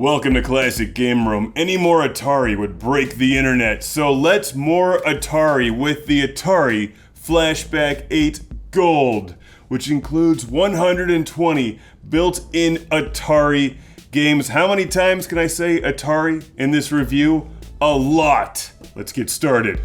Welcome to Classic Game Room. Any more Atari would break the internet, so let's more Atari with the Atari Flashback 8 Gold, which includes 120 built-in Atari games. How many times can I say Atari in this review? A lot. Let's get started.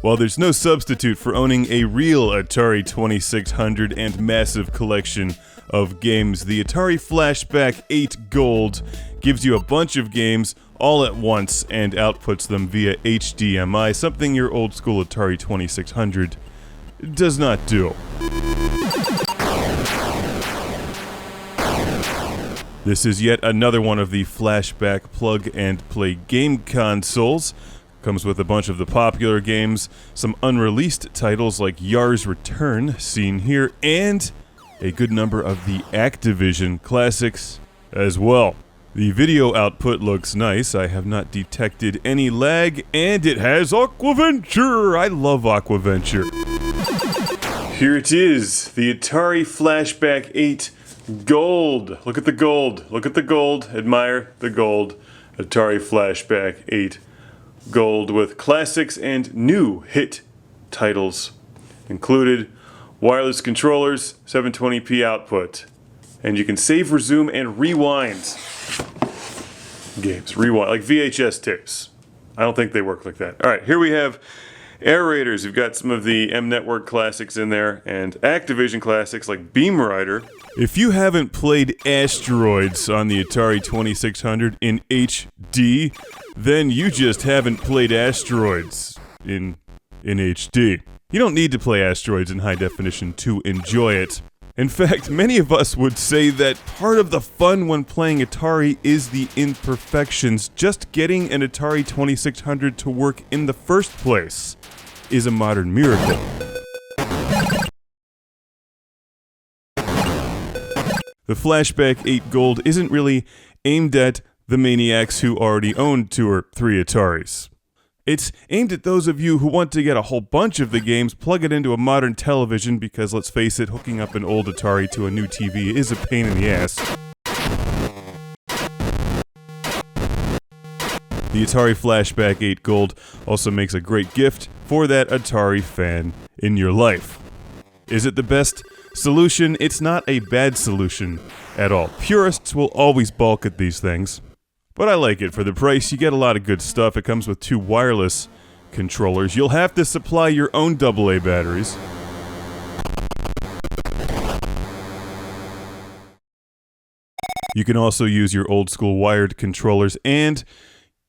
While there's no substitute for owning a real Atari 2600 and massive collection of games, the Atari Flashback 8 Gold gives you a bunch of games all at once and outputs them via HDMI, something your old school Atari 2600 does not do. This is yet another one of the Flashback plug-and-play game consoles. Comes with a bunch of the popular games, some unreleased titles like Yar's Return, seen here, and a good number of the Activision classics as well. The video output looks nice. I have not detected any lag, and it has Aquaventure! I love Aquaventure. Here it is, the Atari Flashback 8 Gold. Look at the gold. Look at the gold. Admire the gold. Atari Flashback 8 Gold with classics and new hit titles included. Wireless controllers, 720p output, and you can save, resume, and rewind games. Rewind, like VHS tapes. I don't think they work like that. Alright, here we have Air Raiders. We've got some of the M-Network classics in there, and Activision classics like Beam Rider. If you haven't played Asteroids on the Atari 2600 in HD, then you just haven't played Asteroids in HD. You don't need to play Asteroids in high definition to enjoy it. In fact, many of us would say that part of the fun when playing Atari is the imperfections. Just getting an Atari 2600 to work in the first place is a modern miracle. The Flashback 8 Gold isn't really aimed at the maniacs who already own 2 or 3 Ataris. It's aimed at those of you who want to get a whole bunch of the games, plug it into a modern television, because let's face it, hooking up an old Atari to a new TV is a pain in the ass. The Atari Flashback 8 Gold also makes a great gift for that Atari fan in your life. Is it the best solution? It's not a bad solution at all. Purists will always balk at these things, but I like it. For the price, you get a lot of good stuff. It comes with 2 wireless controllers. You'll have to supply your own AA batteries. You can also use your old school wired controllers, and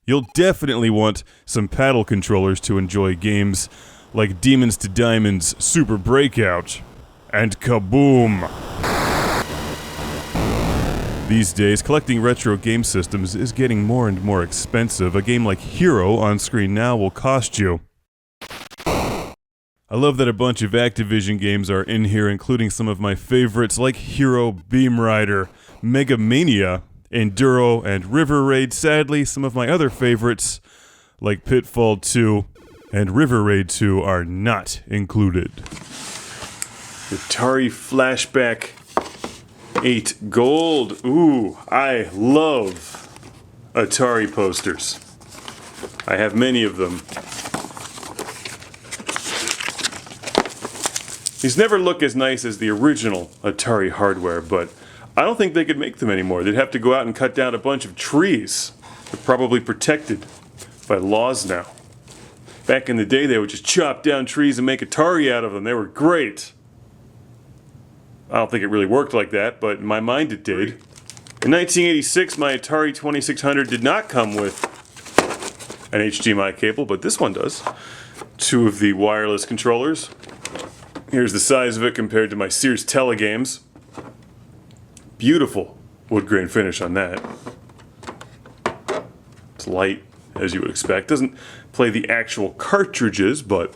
you'll definitely want some paddle controllers to enjoy games like Demons to Diamonds, Super Breakout, and Kaboom! These days, collecting retro game systems is getting more and more expensive. A game like Hero on screen now will cost you. I love that a bunch of Activision games are in here, including some of my favorites like Hero, Beam Rider, Mega Mania, Enduro, and River Raid. Sadly, some of my other favorites like Pitfall 2 and River Raid 2 are not included. Atari Flashback 8 Gold. Ooh, I love Atari posters. I have many of them. These never look as nice as the original Atari hardware, but I don't think they could make them anymore. They'd have to go out and cut down a bunch of trees. They're probably protected by laws now. Back in the day, they would just chop down trees and make Atari out of them. They were great. I don't think it really worked like that, but in my mind it did. In 1986, my Atari 2600 did not come with an HDMI cable, but this one does. 2 of the wireless controllers. Here's the size of it compared to my Sears Telegames. Beautiful wood grain finish on that. It's light, as you would expect. Doesn't play the actual cartridges, but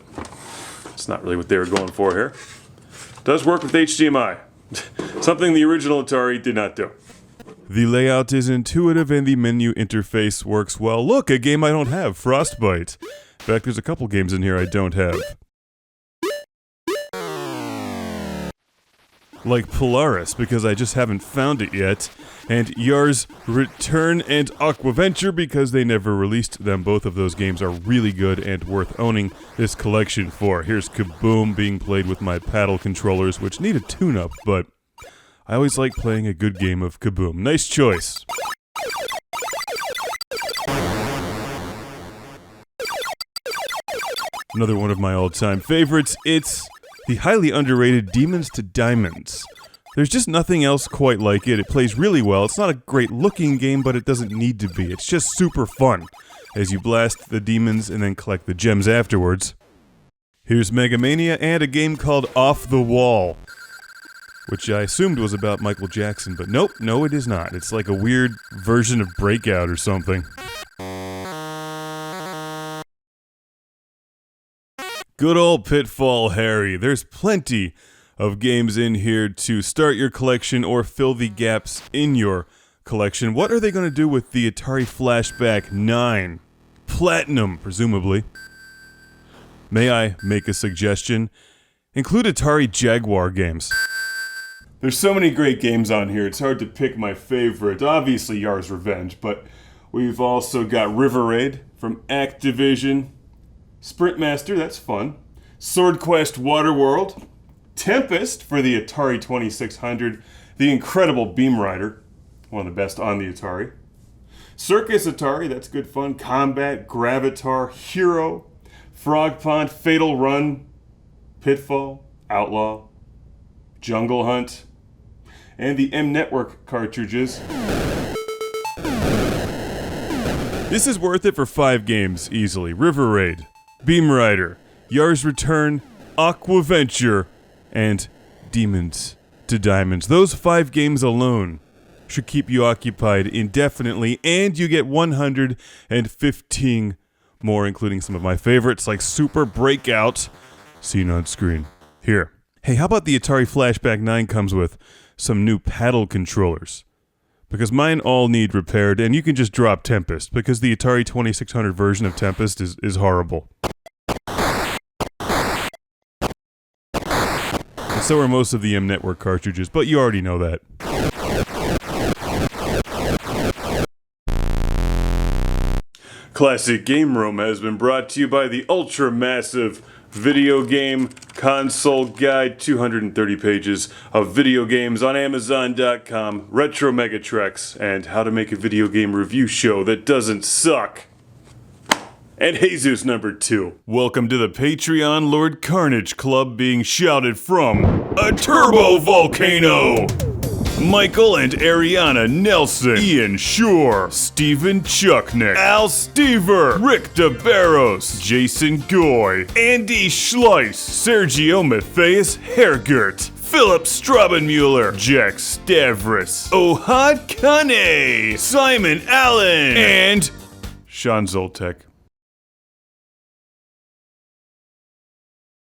it's not really what they were going for here. Does work with HDMI. Something the original Atari did not do. The layout is intuitive and the menu interface works well. Look, a game I don't have, Frostbite. In fact, there's a couple games in here I don't have. like Polaris, because I just haven't found it yet, and Yars Return and Aquaventure, because they never released them. Both of those games are really good and worth owning this collection for. Here's Kaboom being played with my paddle controllers, which need a tune-up, but I always like playing a good game of Kaboom. Nice choice. Another one of my all-time favorites, it's the highly underrated Demons to Diamonds. There's just nothing else quite like it. It plays really well. It's not a great looking game, but it doesn't need to be. It's just super fun as you blast the demons and then collect the gems afterwards. Here's Mega Mania and a game called Off the Wall, which I assumed was about Michael Jackson, but nope, no it is not. It's like a weird version of Breakout or something. Good old Pitfall Harry. There's plenty of games in here to start your collection or fill the gaps in your collection. What are they going to do with the Atari Flashback 9? Platinum, presumably. May I make a suggestion? Include Atari Jaguar games. There's so many great games on here, it's hard to pick my favorite. Obviously Yars Revenge, but we've also got River Raid from Activision. Sprintmaster, that's fun. Sword Quest Waterworld. Tempest for the Atari 2600. The incredible Beam Rider, one of the best on the Atari. Circus Atari, that's good fun. Combat, Gravitar, Hero, Frog Pond, Fatal Run, Pitfall, Outlaw, Jungle Hunt, and the M-Network cartridges. This is worth it for 5 games, easily. River Raid, Beam Rider, Yars Return, Aquaventure, and Demons to Diamonds. Those 5 games alone should keep you occupied indefinitely, and you get 115 more, including some of my favorites like Super Breakout, seen on screen here. Hey, how about the Atari Flashback 9 comes with some new paddle controllers? Because mine all need repaired, and you can just drop Tempest, because the Atari 2600 version of Tempest is horrible. And so are most of the M-Network cartridges, but you already know that. Classic Game Room has been brought to you by the ultra-massive Video Game Console Guide, 230 pages of video games on Amazon.com, Retro Megatreks, and how to make a video game review show that doesn't suck. And Jesus #2. Welcome to the Patreon Lord Carnage Club, being shouted from a turbo volcano. Michael and Ariana Nelson, Ian Shore, Stephen Chucknick, Al Stever, Rick DeBarros, Jason Goy, Andy Schleiss, Sergio Matthias Hergert, Philip Strabenmuller, Jack Stavris, Ohad Kane, Simon Allen, and Sean Zoltek.